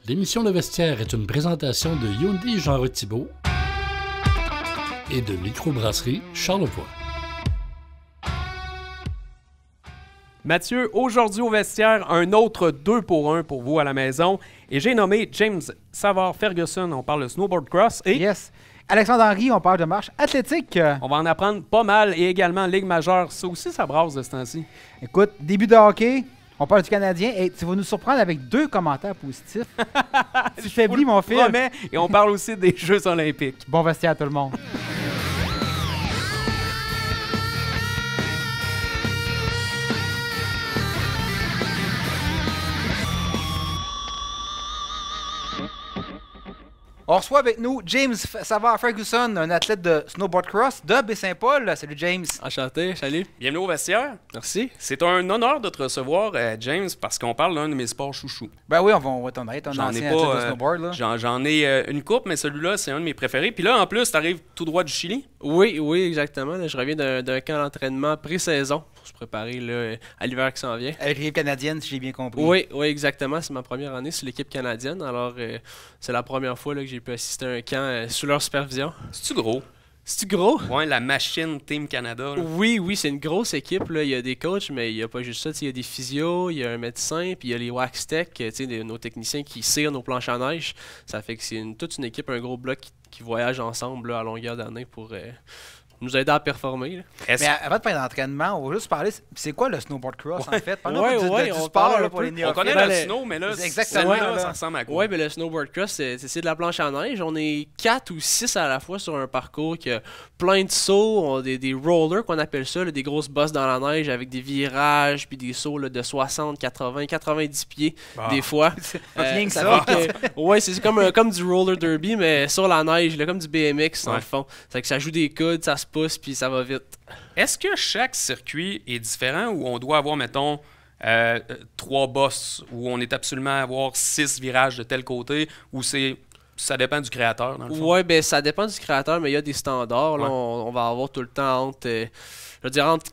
L'émission Le Vestiaire est une présentation de Hyundai Jean Thibault et de Microbrasserie Charlevoix. Mathieu, aujourd'hui au vestiaire, un autre 2 pour 1 pour vous à la maison. Et j'ai nommé James Savard-Ferguson, on parle de snowboard cross. Et Yes. Alexandre Henry, on parle de marche athlétique. on va en apprendre pas mal. Et également Ligue majeure, ça aussi ça brasse de ce temps-ci. Écoute, début de hockey, on parle du Canadien et tu vas nous surprendre avec 2 commentaires positifs. Tu faiblis mon fils. Promets. Et on parle aussi des Jeux olympiques. Bon vestiaire à tout le monde. On reçoit avec nous James Savard-Ferguson, un athlète de snowboard cross de Baie-Saint-Paul. Salut James. Enchanté, salut. Bienvenue au vestiaire. Merci. C'est un honneur de te recevoir, James, parce qu'on parle d'un de mes sports chouchous. Ben oui, on va t'en être un J'en ai ancien pas, athlète de snowboard. Là. J'en ai une coupe, mais celui-là, c'est un de mes préférés. Puis là, en plus, tu arrives tout droit du Chili. Oui, exactement. Là, je reviens d'un camp d'entraînement pré-saison pour se préparer là, à l'hiver qui s'en vient. Avec l'équipe canadienne, si j'ai bien compris. Oui, exactement. C'est ma première année sur l'équipe canadienne. Alors, c'est la première fois là, que j'ai pu assister à un camp sous leur supervision. C'est-tu gros? C'est-tu gros? Ouais, la machine Team Canada. Là. Oui, c'est une grosse équipe. Là. Il y a des coachs, mais il n'y a pas juste ça. Il y a des physios, il y a un médecin, puis il y a les wax tech, nos techniciens qui cirent nos planches à neige. Ça fait que c'est toute une équipe, un gros bloc qui voyage ensemble là, à longueur d'année pour nous aider à performer. Là. Mais avant de parler d'entraînement, on va juste parler, c'est quoi le snowboard cross en fait? Parle-nous Ouais, un peu ouais, du on sport parle là, un pour peu. les néophytes. On connaît Ben, le le- snow, mais là, c'est exactement, celle-là, là. ça ressemble à quoi? Oui, mais le snowboard cross, c'est de la planche à neige. On est 4 ou 6 à la fois sur un parcours qui a plein de sauts, on a des rollers qu'on appelle ça, là, des grosses bosses dans la neige avec des virages, puis des sauts là, de 60, 80, 90 pieds Bah. des fois. Rien que ça. Ouais, c'est comme du roller derby, mais sur la neige, là, comme du BMX dans Ouais. le fond. C'est que ça joue des coudes, ça se pousse, puis ça va vite. Est-ce que chaque circuit est différent ou on doit avoir, mettons, 3 bosses, où on est absolument à avoir 6 virages de tel côté, ou ça dépend du créateur, dans le fond? Ouais, ben ça dépend du créateur, mais il y a des standards. Là, Ouais. on va avoir tout le temps entre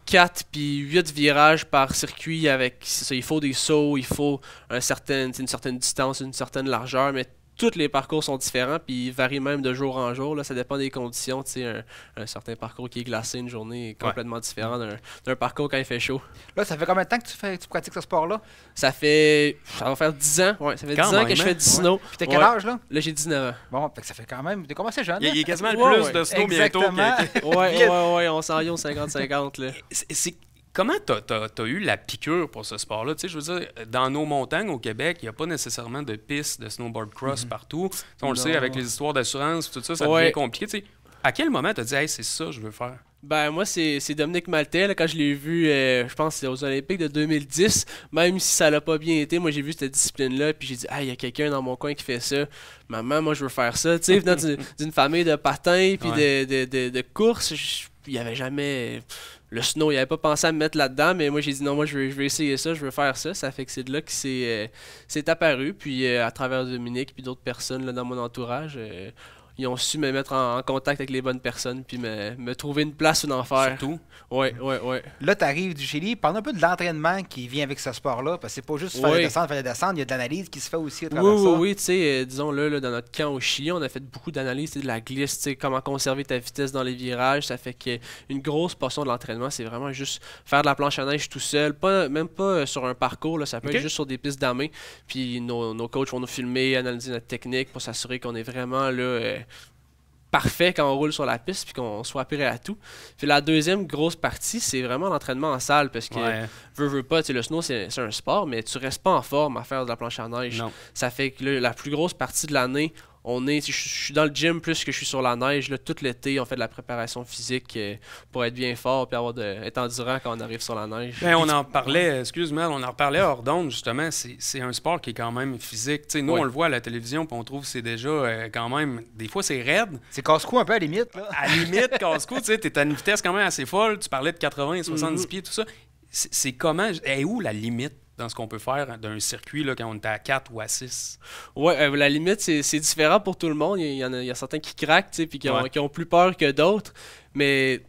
4 puis 8 virages par circuit avec c'est ça, il faut des sauts, il faut une certaine distance, une certaine largeur, mais tous les parcours sont différents puis ils varient même de jour en jour. Là, ça dépend des conditions. Tu sais, un certain parcours qui est glacé une journée est complètement différent d'un parcours quand il fait chaud. Là, ça fait combien de temps que tu pratiques ce sport-là? Ça va faire 10 ans. Ouais, ça fait Quand 10 ans même, que je hein? fais du snow. Puis t'as quel Ouais. âge là? Là, j'ai 19 ans. Bon, fait que ça fait quand même. T'es comme assez jeune. Il y là. a quasiment Ouais, plus ouais. de snow Exactement. bientôt. Ouais, on s'en vient au 50-50. Là. Comment t'as eu la piqûre pour ce sport-là? Tu sais, je veux dire, dans nos montagnes au Québec, il n'y a pas nécessairement de pistes de snowboard cross partout. Tu sais, on le sait, Non. avec les histoires d'assurance, tout ça, ça Ouais. devient compliqué. Tu sais, à quel moment t'as dit, hey, c'est ça que je veux faire? Ben moi c'est Dominique Maltais là, quand je l'ai vu je pense que c'est aux Olympiques de 2010, même si ça l'a pas bien été, moi j'ai vu cette discipline là puis j'ai dit il y a quelqu'un dans mon coin qui fait ça. Maman, moi je veux faire ça, tu sais, venant d'une famille de patins puis de courses, il y avait jamais le snow, il avait pas pensé à me mettre là-dedans, mais moi j'ai dit non, moi je veux essayer ça, je veux faire ça. Ça fait que c'est de là que c'est apparu puis à travers Dominique puis d'autres personnes là, dans mon entourage ils ont su me mettre en contact avec les bonnes personnes puis me trouver une place où en faire. Surtout. Ouais. Là, t'arrives du Chili. Parle un peu de l'entraînement qui vient avec ce sport-là. Parce que c'est pas juste faire Ouais. la descente, il y a de l'analyse qui se fait aussi à travers ça. Oui, tu sais, disons-le, là, dans notre camp au Chili, on a fait beaucoup d'analyses, de la glisse, tu sais, comment conserver ta vitesse dans les virages. Ça fait qu'une grosse portion de l'entraînement, c'est vraiment juste faire de la planche à neige tout seul, même pas sur un parcours, là, ça peut Ok. être juste sur des pistes d'amé. Puis nos coachs vont nous filmer, analyser notre technique pour s'assurer qu'on est vraiment là. Parfait quand on roule sur la piste puis qu'on soit prêt à tout. Puis la deuxième grosse partie, c'est vraiment l'entraînement en salle parce que Ouais. veux pas, tu sais, le snow c'est un sport, mais tu restes pas en forme à faire de la planche à neige. Non. Ça fait que là, la plus grosse partie de l'année, je suis dans le gym plus que je suis sur la neige. Là, tout l'été, on fait de la préparation physique pour être bien fort et être endurant quand on arrive sur la neige. Ben, on en parlait, excuse-moi, on en reparlait hors d'onde, justement. C'est un sport qui est quand même physique. Tu sais, nous, Ouais. on le voit à la télévision, puis on trouve que c'est déjà quand même. Des fois, c'est raide. C'est casse-cou un peu à la limite. Là. À la limite, casse-cou, tu sais, t'es à une vitesse quand même assez folle. Tu parlais de 80 et 70 pieds, tout ça. C'est comment. Et où la limite dans ce qu'on peut faire d'un circuit là, quand on est à 4 ou à 6? Ouais, la limite, c'est différent pour tout le monde. Il y a certains qui craquent, tu sais, puis qui Ouais. ont plus peur que d'autres. Mais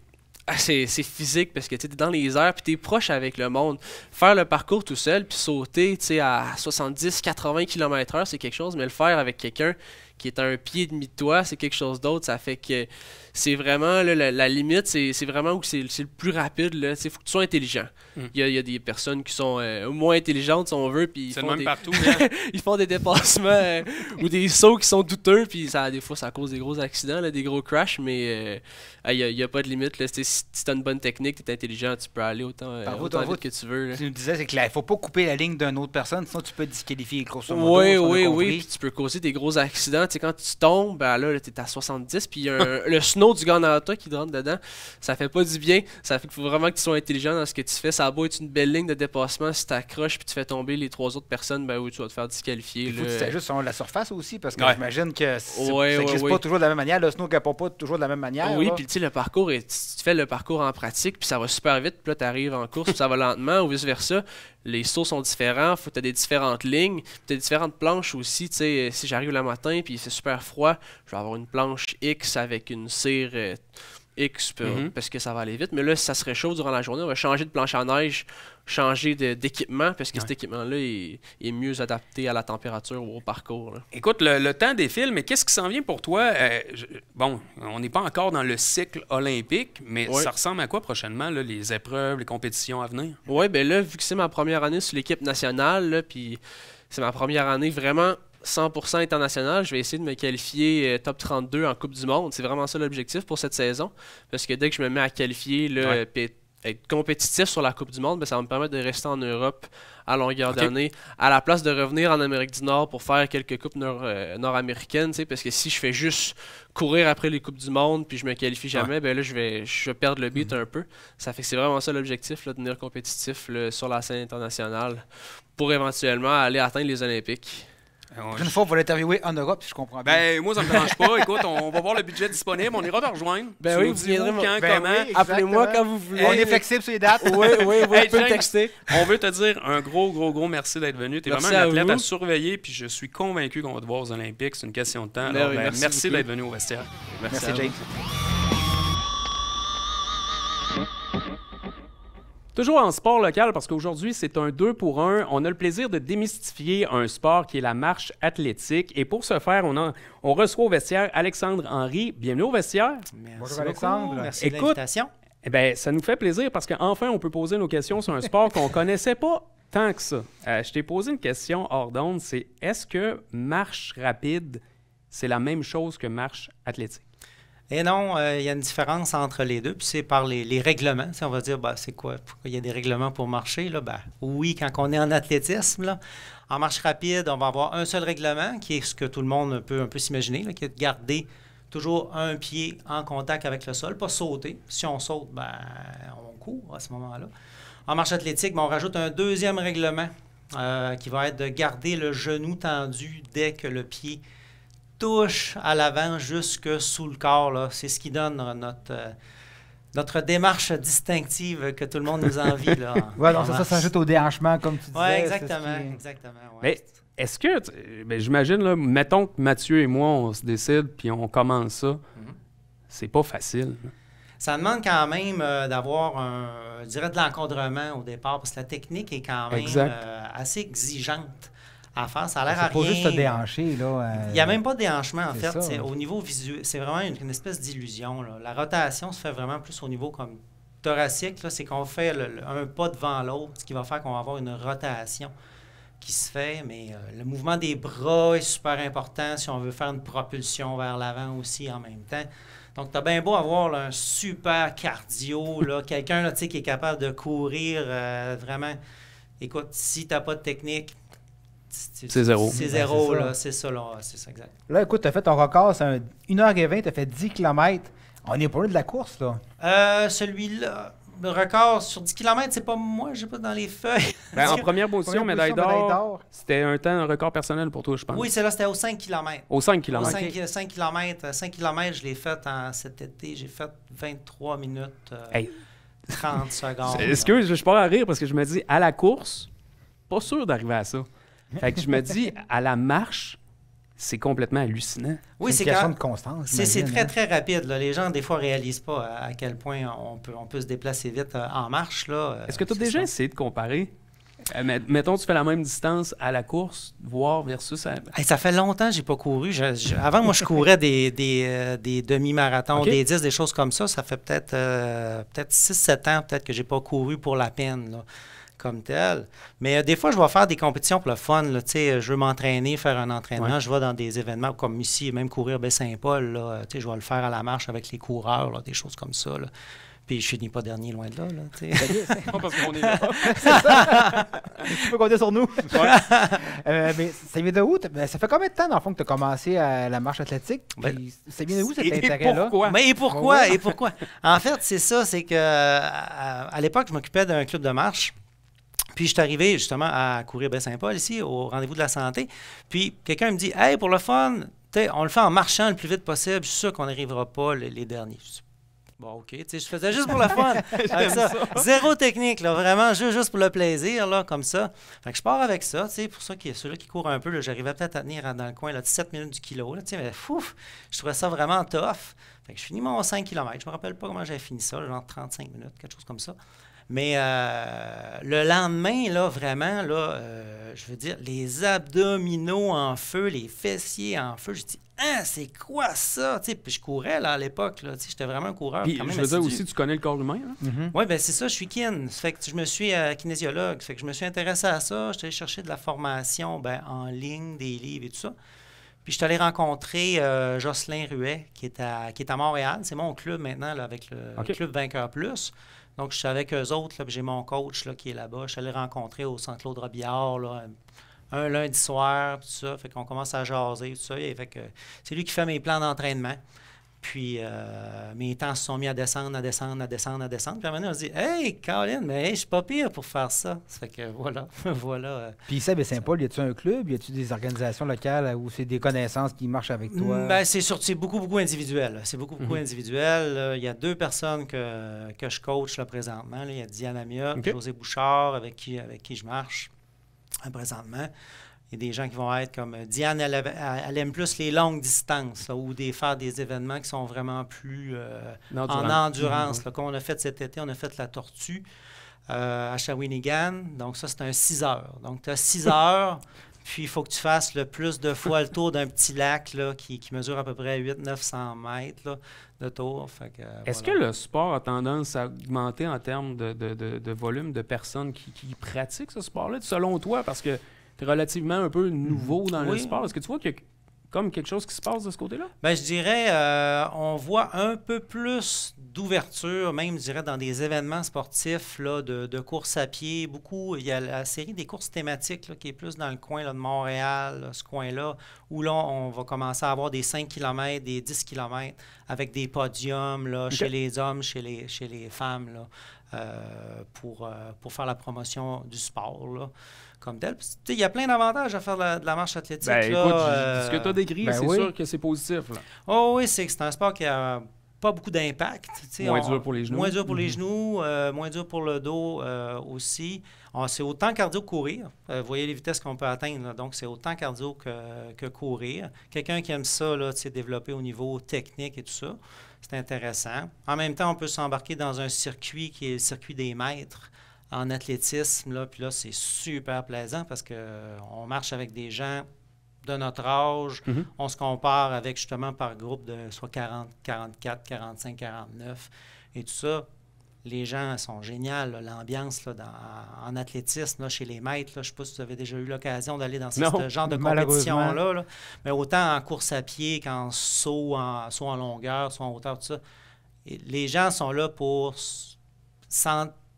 c'est physique parce que tu es dans les airs puis tu es proche avec le monde. Faire le parcours tout seul puis sauter à 70-80 km/h, c'est quelque chose, mais le faire avec quelqu'un qui est à un pied et demi de toi, c'est quelque chose d'autre. Ça fait que c'est vraiment là, la limite, c'est vraiment où c'est le plus rapide. Il faut que tu sois intelligent. Il y a des personnes qui sont moins intelligentes, si on veut, puis c'est le même partout. Hein? Ils font des dépassements ou des sauts qui sont douteux, puis des fois, ça cause des gros accidents, là, des gros crashs, mais il n'y a pas de limite. Là. Si tu as une bonne technique, tu es intelligent, tu peux aller autant vite que tu veux. Là. Tu nous disais, c'est qu'il ne faut pas couper la ligne d'une autre personne, sinon tu peux te disqualifier, grosso modo. Oui, puis tu peux causer des gros accidents. Tu sais, quand tu tombes, ben là, tu es à 70, puis il y a le snow du gars dans toi qui te rentre dedans. Ça fait pas du bien. Ça fait qu'il faut vraiment que tu sois intelligent dans ce que tu fais. Ça a beau être une belle ligne de dépassement. Si tu accroches puis tu fais tomber les 3 autres personnes, ben oui, tu vas te faire disqualifier. Il faut que tu t'ajustes sur la surface aussi, parce que j'imagine que ça ne glisse pas toujours de la même manière. Le snow ne répond pas toujours de la même manière. Oui, puis tu sais, le parcours, tu fais le parcours en pratique, puis ça va super vite, puis là, tu arrives en course, puis ça va lentement, ou vice-versa. Les sauts sont différents, faut que tu aies des différentes lignes, tu as différentes planches aussi. Tu sais, si j'arrive le matin puis c'est super froid, je vais avoir une planche X avec une cire X parce que ça va aller vite. Mais là, si ça se réchauffe durant la journée, on va changer de planche à neige, changer d'équipement parce que cet équipement-là est mieux adapté à la température ou au parcours. Là. Écoute, le temps défile, mais qu'est-ce qui s'en vient pour toi? Bon, on n'est pas encore dans le cycle olympique, mais ça ressemble à quoi prochainement, là, les épreuves, les compétitions à venir? Oui, bien là, vu que c'est ma première année sur l'équipe nationale, puis c'est ma première année vraiment 100% international, je vais essayer de me qualifier top 32 en Coupe du Monde. C'est vraiment ça l'objectif pour cette saison. Parce que dès que je me mets à qualifier, là, être compétitif sur la Coupe du Monde, ben, ça va me permettre de rester en Europe à longueur d'année, à la place de revenir en Amérique du Nord pour faire quelques coupes nord-américaines, parce que si je fais juste courir après les Coupes du Monde puis je me qualifie jamais, ben là je vais perdre le beat un peu. Ça fait que c'est vraiment ça l'objectif, là, de devenir compétitif là, sur la scène internationale pour éventuellement aller atteindre les Olympiques. Une fois, on va l'interviewer en Europe, si je comprends bien. Ben, moi, ça me dérange pas. Écoute, on va voir le budget disponible. On ira te rejoindre. Ben oui, vous viendrez comment. Oui, appelez-moi quand vous voulez. On est flexible sur les dates. Oui, vous pouvez me texter. On veut te dire un gros merci d'être venu. Tu es vraiment un athlète à surveiller, puis je suis convaincu qu'on va te voir aux Olympiques. C'est une question de temps. Alors, merci d'être venu au vestiaire. Merci Jake. Toujours en sport local, parce qu'aujourd'hui, c'est un 2 pour 1. On a le plaisir de démystifier un sport qui est la marche athlétique. Et pour ce faire, on reçoit au vestiaire Alexandre Henry. Bienvenue au vestiaire. Bonjour Alexandre. Merci de l'invitation. Eh bien, ça nous fait plaisir parce qu'enfin, on peut poser nos questions sur un sport qu'on ne connaissait pas tant que ça. Je t'ai posé une question hors d'onde, c'est est-ce que marche rapide, c'est la même chose que marche athlétique? Et non, il y a une différence entre les deux, puis c'est par les règlements. Si on va dire, c'est quoi? Pourquoi il y a des règlements pour marcher? Là? Oui, quand on est en athlétisme, là, en marche rapide, on va avoir un seul règlement, qui est ce que tout le monde peut un peu s'imaginer, là, qui est de garder toujours un pied en contact avec le sol, pas sauter. Si on saute, on court à ce moment-là. En marche athlétique, on rajoute un deuxième règlement qui va être de garder le genou tendu dès que le pied touche à l'avant jusque sous le corps. Là. C'est ce qui donne notre démarche distinctive que tout le monde nous envie. Oui, donc ça s'ajoute au déhanchement, comme tu disais. Oui, exactement. Mais est-ce que, j'imagine, là, mettons que Mathieu et moi, on se décide puis on commence ça, c'est pas facile. Ça demande quand même d'avoir, je dirais, de l'encadrement au départ, parce que la technique est quand même assez exigeante à faire. Ça a l'air à rien. C'est pas juste te déhancher, là. Il n'y a même pas de déhanchement, en fait. Ça, au niveau visuel, c'est vraiment une espèce d'illusion. Là. La rotation se fait vraiment plus au niveau comme thoracique. Là, c'est qu'on fait un pas devant l'autre, ce qui va faire qu'on va avoir une rotation qui se fait. Mais le mouvement des bras est super important si on veut faire une propulsion vers l'avant aussi en même temps. Donc, tu as bien beau avoir là, un super cardio, là, quelqu'un là, qui est capable de courir vraiment. Écoute, si tu n'as pas de technique, c'est zéro. C'est zéro, là, c'est ça, exact. Là, écoute, tu as fait ton record, c'est 1h20, tu as fait 10 km. On n'est pas loin de la course, là. Celui-là, le record sur 10 km, c'est pas moi, j'ai pas dans les feuilles. En première position, médaille d'or, c'était un record personnel pour toi, je pense. Oui, celle-là, c'était aux 5 km. Aux 5 km. Au 5 km, je l'ai fait cet été, j'ai fait 23 minutes, 30 secondes. Est-ce que je pars à rire parce que je me dis, à la course, pas sûr d'arriver à ça. Fait que je me dis, à la marche, c'est complètement hallucinant. Oui, c'est une question de constance. C'est très, hein? très rapide. Là. Les gens, des fois, ne réalisent pas à quel point on peut se déplacer vite en marche. Est-ce que tu as déjà essayé de comparer? Mettons, tu fais la même distance à la course, voir versus... Hey, ça fait longtemps que je n'ai pas couru. Avant, moi, je courais des demi-marathons, des 10, des choses comme ça. Ça fait peut-être 6-7 ans peut-être que je n'ai pas couru pour la peine. Là. Comme tel. Mais des fois, je vais faire des compétitions pour le fun. Là, je veux m'entraîner, faire un entraînement. Ouais. Je vais dans des événements comme ici, même courir Baie-Saint-Paul. Là, je vais le faire à la marche avec les coureurs, là, des choses comme ça. Là. Puis je finis pas dernier, loin de là. C'est pas parce qu'on est là. Tu peux compter sur nous. Ouais. Mais ça vient de où? Ça fait combien de temps, dans le fond, que tu as commencé à la marche athlétique? Ça vient de où, cet intérêt-là? Mais pourquoi? En fait, c'est ça. C'est que à l'époque, je m'occupais d'un club de marche. Puis, je suis arrivé justement à courir Baie-Saint-Paul ici, au rendez-vous de la santé. Puis, quelqu'un me dit « Hey, pour le fun, on le fait en marchant le plus vite possible. Je suis sûr qu'on n'arrivera pas les derniers. » Bon, OK. Je faisais juste pour le fun. Avec ça. Zéro technique, là, vraiment, juste pour le plaisir, là, comme ça. Fait que je pars avec ça. Pour ça, ceux-là qui courent un peu, là, j'arrivais peut-être à tenir dans le coin là, 17 minutes du kilo. Là, mais je trouvais ça vraiment tough. Fait que je finis mon 5 km. Je me rappelle pas comment j'avais fini ça, genre 35 minutes, quelque chose comme ça. Mais le lendemain, là, vraiment, là, je veux dire, les abdominaux en feu, les fessiers en feu, je dis, ah, c'est quoi ça? Puis je courais là, à l'époque, j'étais vraiment un coureur. Puis, quand même je veux dire aussi, tu connais le corps humain. Oui, bien c'est ça, je suis kin. Fait que je me suis kinésiologue. Fait que je me suis intéressé à ça. J'étais allé chercher de la formation en ligne, des livres et tout ça. Puis je suis allé rencontrer Jocelyn Ruet, qui est à Montréal. C'est mon club maintenant, là, avec le Club Vainqueur Plus. Donc, je suis avec eux autres, là, puis j'ai mon coach là, qui est là-bas. Je suis allé rencontrer au Centre Claude Robillard, là, un lundi soir, tout ça. Fait qu'on commence à jaser, tout ça. Et fait que c'est lui qui fait mes plans d'entraînement. Puis mes temps se sont mis à descendre. Puis à un moment donné, on se dit « Hey, Colin, mais je suis pas pire pour faire ça. » Ça fait que voilà. Puis ici à Baie-Saint-Paul, y a-tu un club? Y a-tu des organisations locales où c'est des connaissances qui marchent avec toi? Ben, c'est beaucoup individuel. C'est beaucoup individuel. Il y a 2 personnes que je coach là, présentement. Il y a Diane Amia, José Bouchard, avec qui je marche présentement. Il y a des gens qui vont être comme Diane, elle aime plus les longues distances là, ou faire des événements qui sont vraiment plus en endurance. Là, comme on a fait cet été, on a fait la Tortue à Shawinigan. Donc ça, c'est un 6 heures. Donc tu as 6 heures, puis il faut que tu fasses le plus de fois le tour d'un petit lac là, qui mesure à peu près 800-900 mètres là, de tour. Fait que, Est-ce que le sport a tendance à augmenter en termes de volume de personnes qui pratiquent ce sport-là, selon toi? Parce que relativement un peu nouveau dans le sport. Est-ce que tu vois qu'il y a comme quelque chose qui se passe de ce côté-là? Bien, je dirais, on voit un peu plus d'ouverture, même, je dirais, dans des événements sportifs là, de course à pied. Beaucoup, il y a la série des courses thématiques là, qui est plus dans le coin là, de Montréal, là, ce coin-là, où là, on va commencer à avoir des 5 km, des 10 km, avec des podiums là, chez les hommes, chez les femmes, là, pour faire la promotion du sport, là. Comme tel. Il y a plein d'avantages à faire de la marche athlétique. Ben, là, écoute, ce que tu as décrit, c'est sûr que c'est positif. Là. Oh oui, c'est un sport qui a pas beaucoup d'impact. Moins dur pour les genoux. Moins dur pour les genoux, moins dur pour le dos aussi. C'est autant cardio que courir. Vous voyez les vitesses qu'on peut atteindre. Là. Donc, c'est autant cardio que courir. Quelqu'un qui aime ça, là, développer au niveau technique et tout ça, c'est intéressant. En même temps, on peut s'embarquer dans un circuit qui est le circuit des maîtres en athlétisme, là, puis là, c'est super plaisant parce qu'on marche avec des gens de notre âge. On se compare avec, justement, par groupe de soit 40, 44, 45, 49 et tout ça. Les gens sont géniaux, là, l'ambiance là, en athlétisme, là, chez les maîtres. Là, je ne sais pas si vous avez déjà eu l'occasion d'aller dans ce genre de compétition-là. Là. Mais autant en course à pied qu'en saut, soit en longueur, soit en hauteur, tout ça. Et les gens sont là pour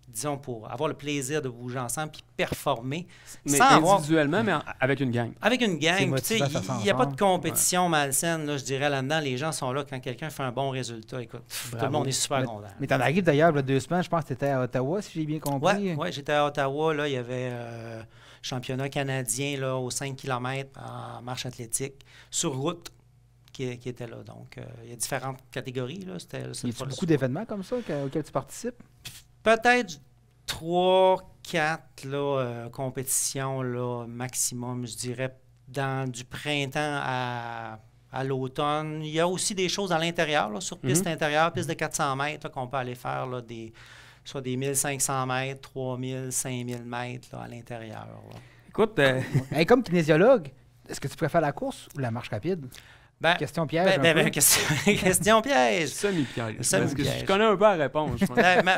disons, pour avoir le plaisir de bouger ensemble puis performer. Mais sans individuellement, mais avec une gang. Avec une gang. Il n'y a pas de compétition malsaine, là, je dirais, là-dedans. Les gens sont là quand quelqu'un fait un bon résultat. Écoute, tout le monde est super content. Mais tu en arrives d'ailleurs, 2 semaines, je pense que tu étais à Ottawa, si j'ai bien compris. Oui, j'étais à Ottawa. Là, il y avait championnat canadien là, aux 5 km en marche athlétique sur route. Qui était là. Donc, il y a différentes catégories. Là. Y a beaucoup d'événements comme ça auxquels tu participes? Peut-être 3, 4 compétitions là, maximum, je dirais, du printemps à l'automne. Il y a aussi des choses à l'intérieur, là, sur piste intérieure, piste de 400 mètres, là, qu'on peut aller faire là, soit des 1500 mètres, 3000, 5000 mètres là, à l'intérieur. Là. Écoute, comme kinésiologue, est-ce que tu préfères la course ou la marche rapide? Question piège. Question piège. Semi-piège. Parce que je connais un peu la réponse.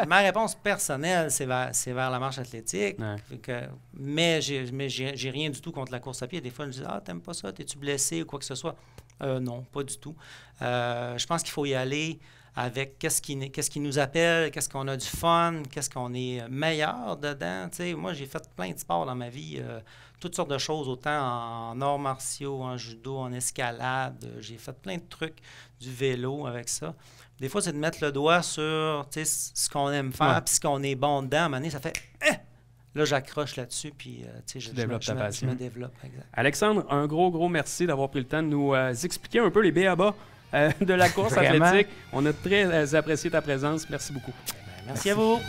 Ma réponse personnelle, c'est vers la marche athlétique. Ouais. Mais j'ai rien du tout contre la course à pied. Des fois, je me dis, t'aimes pas ça? T'es-tu blessé ou quoi que ce soit? Non, pas du tout. Je pense qu'il faut y aller avec qu'est-ce qui nous appelle, qu'est-ce qu'on a du fun, qu'est-ce qu'on est meilleur dedans. T'sais, moi, j'ai fait plein de sports dans ma vie, toutes sortes de choses, autant en arts martiaux, en judo, en escalade. J'ai fait plein de trucs, du vélo avec ça. Des fois, c'est de mettre le doigt sur ce qu'on aime faire, puis ce qu'on est bon dedans. À un moment donné, ça fait « Là, j'accroche là-dessus, puis je me développe. Exact. Alexandre, un gros merci d'avoir pris le temps de nous expliquer un peu les b.a.-ba de la course athlétique. On a très apprécié ta présence. Merci beaucoup. Merci à vous.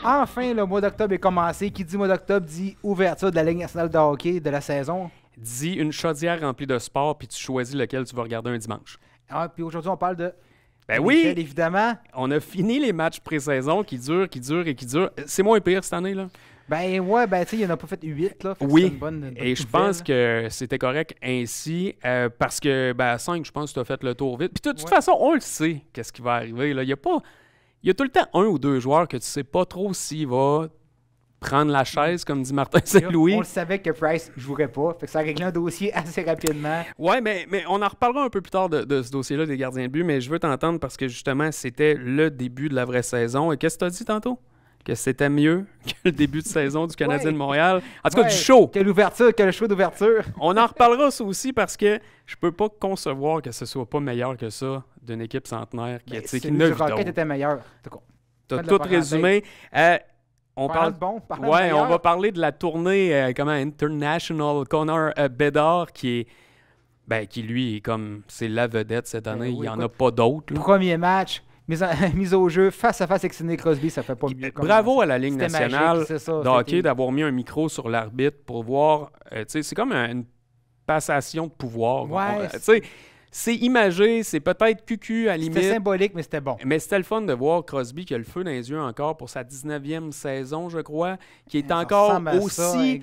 Enfin, le mois d'octobre est commencé. Qui dit mois d'octobre dit ouverture de la Ligue nationale de hockey de la saison. Dis une chaudière remplie de sport, puis tu choisis lequel tu vas regarder un dimanche. Puis aujourd'hui, on parle de... oui! Évidemment. On a fini les matchs pré-saison qui durent. C'est moins pire cette année, là. Il y en a pas fait 8, là. Oui, et je pense que c'était correct ainsi, parce que, à 5, je pense que tu as fait le tour vite. Puis de toute façon, on le sait, qu'est-ce qui va arriver, là. Il y a tout le temps un ou deux joueurs que tu sais pas trop s'il va prendre la chaise, comme dit Martin Saint-Louis. On le savait que Price ne jouerait pas, fait que ça a réglé un dossier assez rapidement. Ouais, mais on en reparlera un peu plus tard de ce dossier-là des gardiens de but, mais je veux t'entendre parce que, justement, c'était le début de la vraie saison. Et qu'est-ce que tu as dit tantôt? Que c'était mieux que le début de saison du Canadien de Montréal. En tout cas, du show. Que le show d'ouverture. On en reparlera ça aussi parce que je peux pas concevoir que ce soit pas meilleur que ça d'une équipe centenaire qui ne vit Rocket était meilleur. T'as tout résumé. On va parler de la tournée International Connor Bedard qui lui, c'est la vedette cette année. Il n'y en a pas d'autres. Premier match. Mise au jeu face à face avec Sidney Crosby, ça fait pas mieux. Bravo à la Ligue nationale de hockey d'avoir mis un micro sur l'arbitre pour voir. C'est comme une passation de pouvoir. Ouais, c'est imagé, c'est peut-être cucu à la limite. C'était symbolique, mais c'était bon. Mais c'était le fun de voir Crosby qui a le feu dans les yeux encore pour sa 19e saison, je crois, qui est encore aussi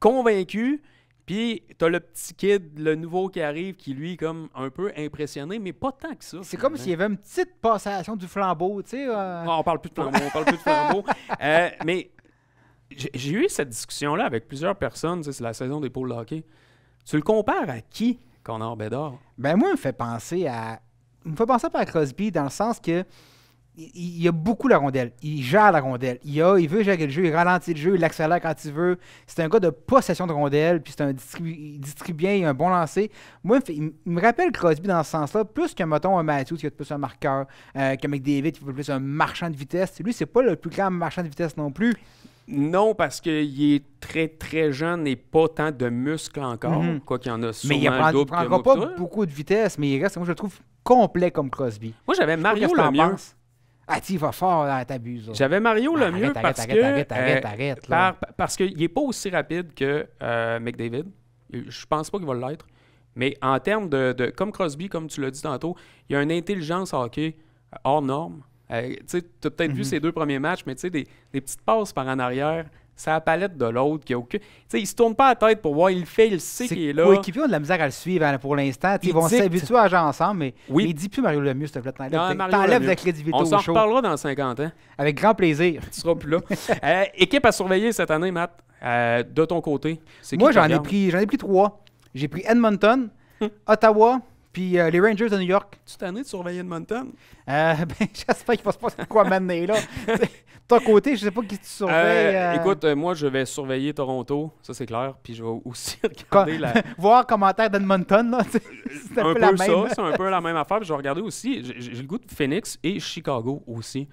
convaincu. Puis, t'as le petit kid, le nouveau qui arrive, qui lui, comme un peu impressionné, mais pas tant que ça. C'est comme s'il y avait une petite passation du flambeau, tu sais. Non, on parle plus de flambeau, mais j'ai eu cette discussion-là avec plusieurs personnes, c'est la saison des pôles de hockey. Tu le compares à qui, Connor Bedard? Moi, il me fait penser à Crosby dans le sens que il a beaucoup la rondelle. Il gère la rondelle. Il veut gérer le jeu, il ralentit le jeu, il l'accélère quand il veut. C'est un gars de possession de rondelle, puis il distribue bien, il a un bon lancer. Moi, il me rappelle Crosby dans ce sens-là, plus qu'un Matthews qui est plus un marqueur, qu'un McDavid qui est plus un marchand de vitesse. Lui, c'est pas le plus grand marchand de vitesse non plus. Non, parce qu'il est très, très jeune et pas tant de muscles encore. Quoi qu'il y en a sûrement mais il prendra pas beaucoup de vitesse, mais il reste, moi, je le trouve complet comme Crosby. Moi, j'avais Mario Lemieux. Tu vas fort, t'abuses. J'avais Mario Lemieux parce que... Arrête. Parce qu'il n'est pas aussi rapide que McDavid. Je pense pas qu'il va l'être. Mais en termes de comme Crosby, comme tu l'as dit tantôt, il y a une intelligence hockey hors norme. Tu as peut-être vu ses 2 premiers matchs, mais des petites passes par en arrière, c'est la palette de l'autre qui a aucun... il se tourne pas la tête pour voir, il sait qu'il est là. Les coéquipiers ont de la misère à le suivre pour l'instant. Ils vont s'habituer à jouer ensemble, mais il dit plus Mario Lemieux, s'il te plaît. T'enlèves de la crédibilité au show. On s'en reparlera dans 50 ans. Avec grand plaisir. Tu seras plus là. Équipe à surveiller cette année, Matt, de ton côté. Moi, j'en ai pris 3. J'ai pris Edmonton, Ottawa, puis les Rangers de New York. Tu t'en es de surveiller Edmonton? J'espère qu'il va se passer quoi maintenant, là. De ton côté, je sais pas qui tu surveilles. Écoute, moi, je vais surveiller Toronto, ça c'est clair, puis je vais aussi regarder voir commentaire d'Edmonton, là. C'est un peu la même. C'est un peu la même affaire, puis je vais regarder aussi, j'ai le goût de Phoenix et Chicago aussi,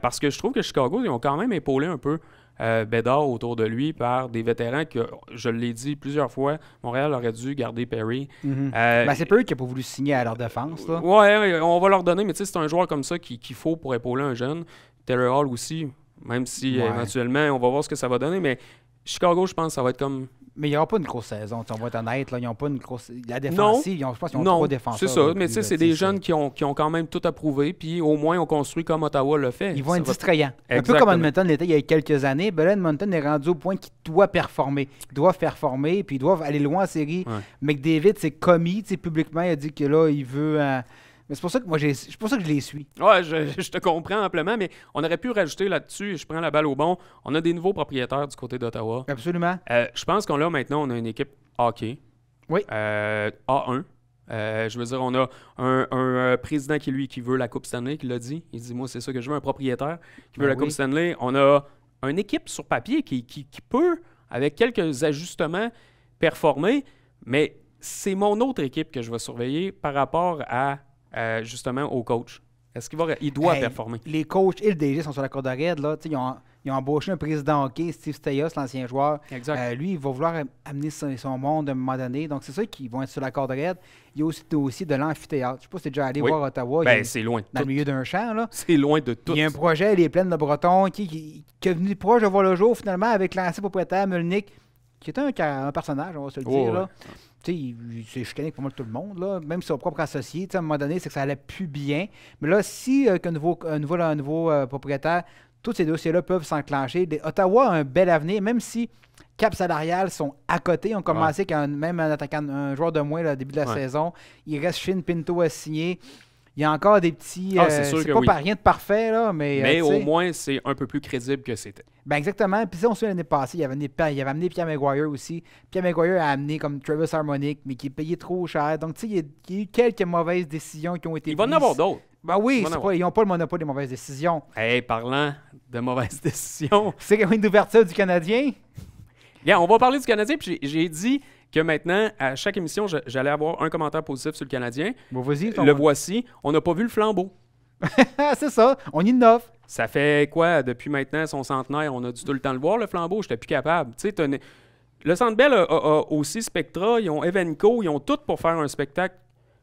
parce que je trouve que Chicago, ils ont quand même épaulé un peu Bedard autour de lui par des vétérans que, je l'ai dit plusieurs fois, Montréal aurait dû garder Perry. C'est Perry qui n'a pas voulu signer à leur défense. Ouais, on va leur donner, mais tu sais, c'est un joueur comme ça qu'il faut pour épauler un jeune. Taylor Hall aussi, Même si Ouais. éventuellement, on va voir ce que ça va donner. Mais Chicago, je pense que ça va être comme... Mais il n'y aura pas une grosse saison, on va être honnête. Là, ils n'ont pas une grosse. La défensive, je pense qu'ils ont Non, 3 défenseurs. c'est ça. recrues, Mais tu sais, là, c'est des jeunes qui ont quand même tout approuvé. Puis au moins, on construit comme Ottawa le fait. Ils vont Ça être va- distrayants. Un peu Exactement. comme Edmonton l'était il y a quelques années. Ben là, Edmonton est rendu au point qu'il doit performer. Ils doivent performer, puis ils doivent aller loin en série. Ouais. McDavid s'est commis, tu sais, publiquement, il a dit que là, il veut. Mais c'est pour ça que moi, c'est pour ça que je les suis. Ouais, je te comprends amplement, mais on aurait pu rajouter là-dessus, je prends la balle au bon, on a des nouveaux propriétaires du côté d'Ottawa. Absolument. Je pense qu'on là, maintenant, on a une équipe hockey. Oui. A1. Je veux dire, on a un président qui veut la Coupe Stanley, qui l'a dit. Il dit, moi, c'est ça que je veux, un propriétaire qui veut Ben la oui. Coupe Stanley. On a une équipe sur papier qui peut, avec quelques ajustements, performer, mais c'est mon autre équipe que je vais surveiller par rapport à, justement, au coach. Est-ce il doit Hey, performer? Les coachs et le DG sont sur la corde à raide, là. Tu sais, ils ont embauché un président hockey, Steve Staios, l'ancien joueur. Exact. Lui, il va vouloir amener son monde à un moment donné. Donc, c'est ça qu'ils vont être sur la corde raide. Il y a aussi le dossier de l'amphithéâtre. Je sais pas si tu es déjà allé Oui. voir Ottawa. Ben, c'est loin de dans le tout. milieu d'un champ, là. C'est loin de tout. Il y a un projet, les plaines de Breton, qui est venu proche de voir le jour, finalement, avec l'ancien propriétaire Mulnick, qui est un personnage, on va se le dire, Oh, là. ouais. Tu sais, il s'est chicané avec pas mal tout le monde, là. Même son propre associé. Tu sais, à un moment donné, c'est que ça allait plus bien. Mais là, si qu'un nouveau propriétaire, tous ces dossiers-là peuvent s'enclencher. Ottawa a un bel avenir, même si cap salarial sont à côté. Ils ont commencé avec même un attaquant, un joueur de moins là, au début de la Ouais. saison. Il reste Shin Pinto à signer. Il y a encore des petits. C'est sûr c'est que pas oui. par rien de parfait, là, mais Mais tu au sais, moins, c'est un peu plus crédible que c'était. ben exactement. Puis ça, on se souvient l'année passée, il avait amené Pierre Maguire aussi. Pierre Maguire a amené comme Travis Harmonic, mais qui est payé trop cher. Donc, tu sais, il y a eu quelques mauvaises décisions qui ont été Il va en prises. avoir d'autres. Ben oui, Il va en avoir. ils n'ont pas le monopole des mauvaises décisions. Hey, parlant de mauvaises décisions. C'est une d'ouverture du Canadien. Bien, on va parler du Canadien. Puis j'ai dit que maintenant, à chaque émission, j'allais avoir un commentaire positif sur le Canadien. Bon, vas-y. Le voici. On n'a pas vu le flambeau. C'est ça, on innove. Ça fait quoi, depuis maintenant son centenaire, on a dû tout le temps le voir, le flambeau, j'étais plus capable. Tu sais, le Centre Bell a aussi Spectra, ils ont Evenco, ils ont tout pour faire un spectacle.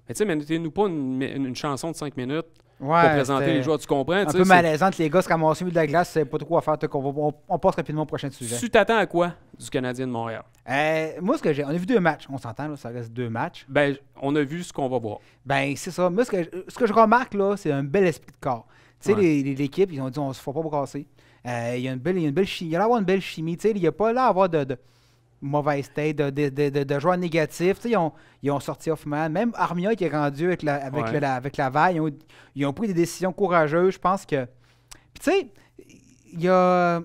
Mais tu sais, mettez-nous pas une chanson de 5 minutes Ouais, pour présenter c'était les joueurs, tu comprends? un tu sais, peu c'est- malaisante, les gars se ramasser au milieu de la glace, c'est pas trop à faire. On passe rapidement au prochain sujet. Tu t'attends à quoi du Canadien de Montréal? Moi, on a vu 2 matchs. On s'entend, là, ça reste 2 matchs. Ben, on a vu ce qu'on va voir. Ben, c'est ça. Moi, ce que je remarque, là, c'est un bel esprit de corps. Tu sais, Ouais. l'équipe, ils ont dit, on se fait pas brasser. Il y a une belle chimie. Il y a l'air d'avoir une belle chimie. Tu sais, il n'y a pas là à avoir de mauvaise tête, de joueurs négatifs. Tu sais, ils ont sorti Hoffman. Même Armia qui est rendu avec Laval, ils ont pris des décisions courageuses. Je pense que. Puis, tu sais, il y a.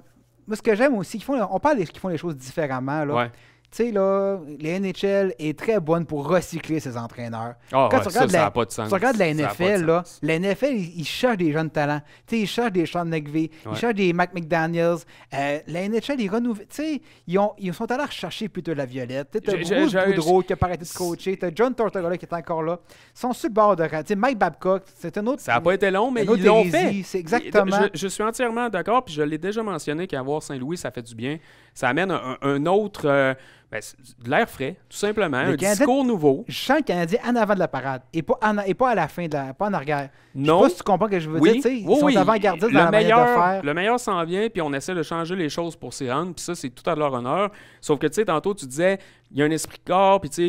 Moi, ce que j'aime aussi, on parle qu'ils font les choses différemment. Là. Ouais. Tu sais, là, les NHL est très bonne pour recycler ses entraîneurs. Ah, Quand ouais, tu regardes ça n'a pas de sens. Tu regardes la Ça a pas de NFL, là, sens. la NFL, ils cherchent des jeunes talents. Tu sais, ils cherchent des Sean McVay, Ouais. ils cherchent des Mac McDaniels. La NHL, ils renouvellent. Tu sais, ils sont allés rechercher plutôt la violette. Tu sais, t'as Bruce Boudreau qui a pas arrêté de coacher. T'as John Tortorella qui est encore là. Ils sont sur le bord de... Tu sais, Mike Babcock, c'est un autre... Ça n'a pas été long, mais une autre ils l'ont hérésie, fait. c'est exactement... Je suis entièrement d'accord, puis je l'ai déjà mentionné qu'avoir Saint-Louis, ça fait du bien. Ça amène un autre... de l'air frais, tout simplement. Le Un Canadien- discours nouveau. Je sens le Canadien en avant de la parade et pas à la fin, pas en arrière. Non. Je sais pas si tu comprends ce que je veux Oui, dire. Tu sais, ils oui, sont oui. avant-gardistes dans la manière de faire. Le meilleur s'en vient, puis on essaie de changer les choses pour s'y rendre, puis ça, c'est tout à leur honneur. Sauf que, tu sais, tantôt, tu disais, il y a un esprit de corps, puis tu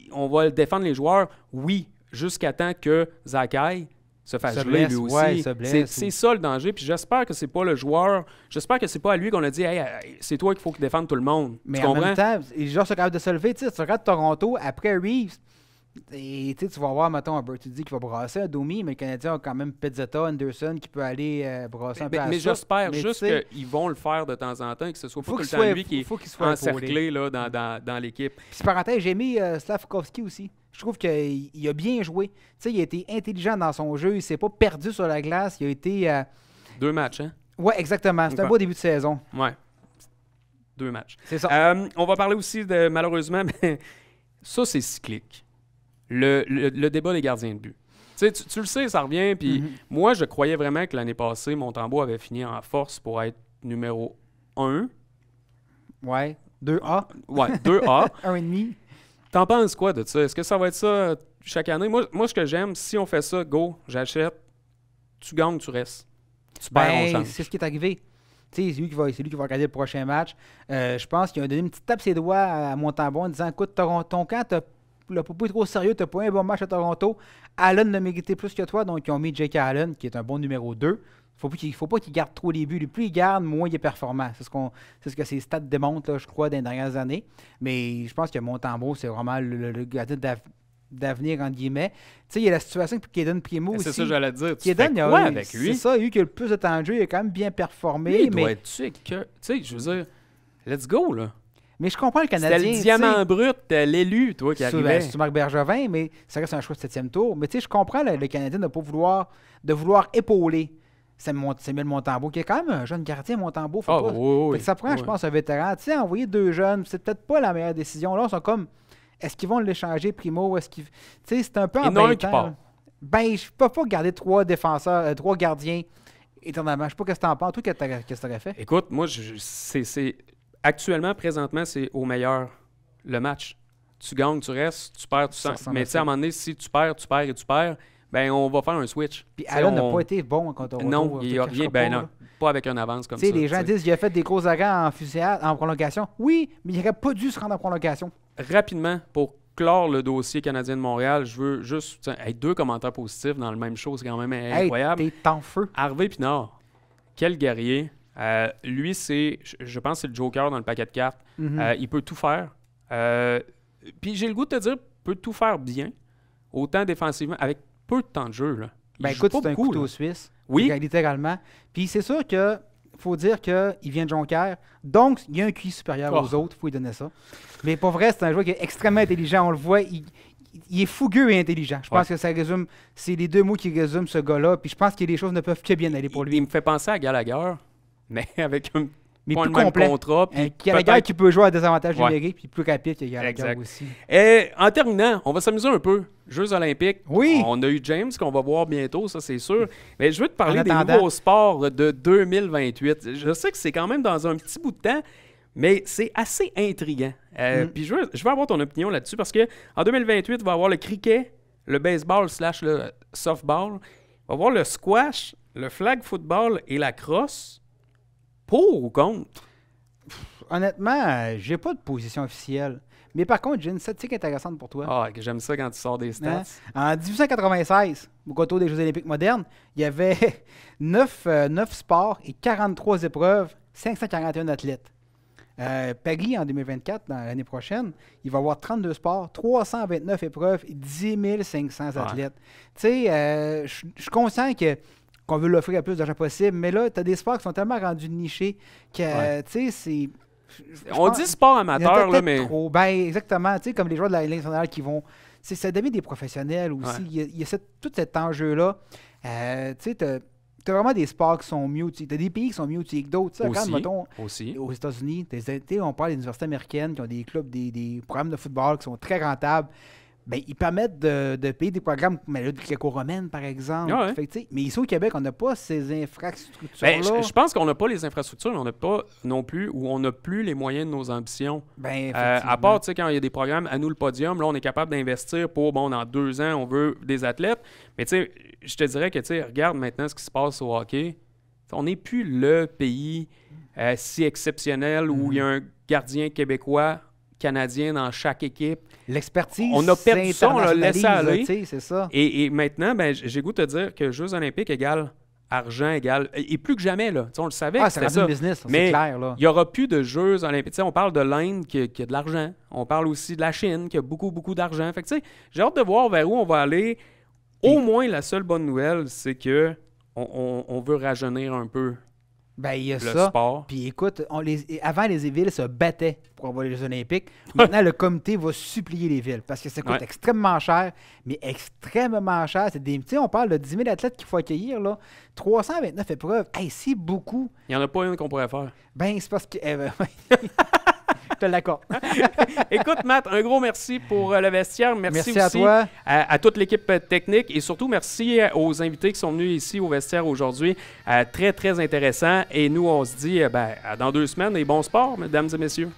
sais, on va défendre les joueurs. Oui, jusqu'à temps que Zakai se fasse Se geler blesse, lui aussi. ouais, se blesse C'est ou- ça le danger, puis j'espère que c'est pas le joueur, j'espère que c'est pas à lui qu'on a dit, hey, c'est toi qu'il faut que défende tout le monde. Mais tu en comprends? même temps, les joueurs sont capables de se lever. Tu sais, tu regardes Toronto après Reeves. Et tu vas voir, mettons, un Bertuzzi qui va brasser à Domi, mais les Canadiens ont quand même Pizzetta, Anderson qui peut aller brasser un peu à Mais ça. j'espère Mais juste tu sais, qu'ils vont le faire de temps en temps et que ce soit pas faut tout le qu'il temps soit- lui qui est faut qu'il soit épaulé. encerclé là, dans l'équipe. Puis parenthèse, j'ai mis Slavkovski aussi. Je trouve qu'il a bien joué. Tu sais, il a été intelligent dans son jeu. Il s'est pas perdu sur la glace. Il a été... 2 matchs, hein? Ouais, exactement. C'est un Ok. beau début de saison. Ouais. 2 matchs. C'est ça. On va parler aussi de, malheureusement, mais ça, c'est cyclique. Le débat des gardiens de but. Tu sais, tu le sais, ça revient. Puis Mhm. moi, je croyais vraiment que l'année passée, Montembeault avait fini en force pour être numéro 1. Ouais. 2A. Ouais, 2A. 1,5. T'en penses quoi de ça? Est-ce que ça va être ça chaque année? Moi ce que j'aime, si on fait ça, go, j'achète, tu gagnes, tu restes. Tu perds, on Ben, change. c'est ce qui est arrivé. Tu C'est lui qui va regarder le prochain match. Je pense qu'il a donné une petite tape ses doigts à Montembeault en disant écoute, ton camp, tu l'as pas pris trop sérieux, tu n'as pas eu un bon match à Toronto. Allen l'a mérité plus que toi, donc ils ont mis Jake Allen, qui est un bon numéro 2. Il ne faut pas qu'il garde trop les buts. Plus il garde, moins il est performant. C'est ce que ses stats démontrent, là, je crois, dans les dernières années. Mais je pense que Montembeault, c'est vraiment le gardien d'avenir, entre guillemets. Tu sais, il y a la situation pour Kaden Primo aussi. C'est ça que j'allais dire. Tu Kaden, fais quoi avec lui? C'est ça, il a eu que le plus de temps de jeu, il a quand même bien performé. Lui, il mais doit être tu sais, je veux dire, let's go, là. Mais je comprends le Canadien. C'était le diamant brut, l'élu, toi, qui arrivait. C'est Marc Bergevin, mais ça reste un choix de 7e tour. Mais tu sais, je comprends le Canadien de ne pas vouloir épauler Samuel Montembeault, qui est quand même un jeune gardien, Montembeault. Oui. Ça prend, je pense, un vétéran. Tu sais, envoyer 2 jeunes, c'est peut-être pas la meilleure décision. Là, ils sont comme, est-ce qu'ils vont l'échanger, Primo? Tu sais, c'est un peu embêtant. Ben, je peux pas garder 3 défenseurs, 3 gardiens éternellement. Je sais pas ce que tu en penses. Toi, qu'est-ce que tu aurais fait? Écoute, moi, actuellement, présentement, c'est au meilleur le match. Tu gagnes, tu restes, tu perds, tu sens. Mais tu sais, à un moment donné, si tu perds, ben on va faire un switch. Puis Allen n'a pas été bon contre Toronto. Non, il n'y a rien. Ben non, pas avec un avance comme ça. Les gens disent qu'il a fait des gros arrêts en fusillade, en prolongation. Oui, mais il n'aurait pas dû se rendre en prolongation. Rapidement, pour clore le dossier canadien de Montréal, je veux juste 2 commentaires positifs dans le même show, c'est quand même incroyable. T'es en feu. Harvey Pinard, quel guerrier. Lui, je pense que c'est le Joker dans le paquet de cartes. Il peut tout faire. Puis j'ai le goût de te dire, il peut tout faire bien, autant défensivement, avec peu de temps de jeu. Là. Ben écoute, c'est un couteau suisse. Oui. Littéralement. Puis c'est sûr que faut dire qu'il vient de Jonquière, donc il y a un QI supérieur aux autres, il faut lui donner ça. Mais pour vrai, c'est un joueur qui est extrêmement intelligent, on le voit, il est fougueux et intelligent. Je pense que ça résume, c'est les 2 mots qui résument ce gars-là, puis je pense que les choses ne peuvent que bien aller pour lui. Il me fait penser à Gallagher, mais avec un mais pas plus le même complet. contrat. Gallagher qui peut jouer à désavantage numérique, puis plus rapide que Gallagher aussi. Et en terminant, on va s'amuser un peu. Jeux olympiques. Oui. On a eu James qu'on va voir bientôt, ça c'est sûr. Mais je veux te parler des nouveaux sports de 2028. Je sais que c'est quand même dans un petit bout de temps, mais c'est assez intriguant. Puis je veux avoir ton opinion là-dessus parce qu'en 2028, il va y avoir le cricket, le baseball / le softball. Il va y avoir le squash, le flag football et la crosse. Pour ou contre? Honnêtement, j'ai pas de position officielle. Mais par contre, j'ai une statistique intéressante pour toi. Ah, j'aime ça quand tu sors des stats. En 1896, au retour des Jeux olympiques modernes, il y avait 9 sports et 43 épreuves, 541 athlètes. Paris, en 2024, dans l'année prochaine, il va y avoir 32 sports, 329 épreuves et 10 500 athlètes. Tu sais, je suis conscient qu'on veut l'offrir le plus d'argent possible, mais là, tu as des sports qui sont tellement rendus nichés que, tu sais, c'est... On dit sport amateur, là, mais... Trop. Ben, exactement, tu sais, comme les joueurs de la Ligue nationale qui vont... Ça devient des professionnels aussi. Il y a tout cet enjeu-là. Tu sais, tu as vraiment des sports qui sont mieux. Tu as des pays qui sont mieux que d'autres. Quand, mettons, aux États-Unis, on parle des universités américaines qui ont des clubs, des programmes de football qui sont très rentables. Ben, ils permettent de payer des programmes comme la gréco-romaine, par exemple. Fait, mais ici au Québec, on n'a pas ces infrastructures-là. Ben, je pense qu'on n'a pas les infrastructures, mais on n'a pas non plus, ou on n'a plus les moyens de nos ambitions. Ben, à part, quand il y a des programmes, à nous le podium, là, on est capable d'investir pour, dans 2 ans, on veut des athlètes. Mais je te dirais que, regarde maintenant ce qui se passe au hockey. On n'est plus le pays si exceptionnel où il y a un gardien québécois, canadien dans chaque équipe. L'expertise, on a perdu ça, on l'a laissé aller. C'est ça. Et maintenant, j'ai goût de te dire que Jeux olympiques égale argent égale... Et plus que jamais, là. On le savait que c'était ça. Un business, mais c'est clair, là. Il n'y aura plus de Jeux olympiques. On parle de l'Inde qui a de l'argent. On parle aussi de la Chine qui a beaucoup, beaucoup d'argent. Fait que j'ai hâte de voir vers où on va aller. Au moins, la seule bonne nouvelle, c'est que on veut rajeunir un peu. Ben, il y a le ça. Sport. Puis écoute, avant, les villes se battaient pour avoir les Jeux olympiques. Maintenant, le comité va supplier les villes parce que ça coûte extrêmement cher, mais extrêmement cher. On parle de 10 000 athlètes qu'il faut accueillir, là. 329 épreuves. Hey, c'est beaucoup. Il n'y en a pas une qu'on pourrait faire. Ben, c'est parce que... Je te l'accorde. Écoute, Matt, un gros merci pour le vestiaire. Merci aussi à toi. À toute l'équipe technique et surtout merci aux invités qui sont venus ici au vestiaire aujourd'hui. Très, très intéressant. Et nous, on se dit dans 2 semaines et bon sport, mesdames et messieurs.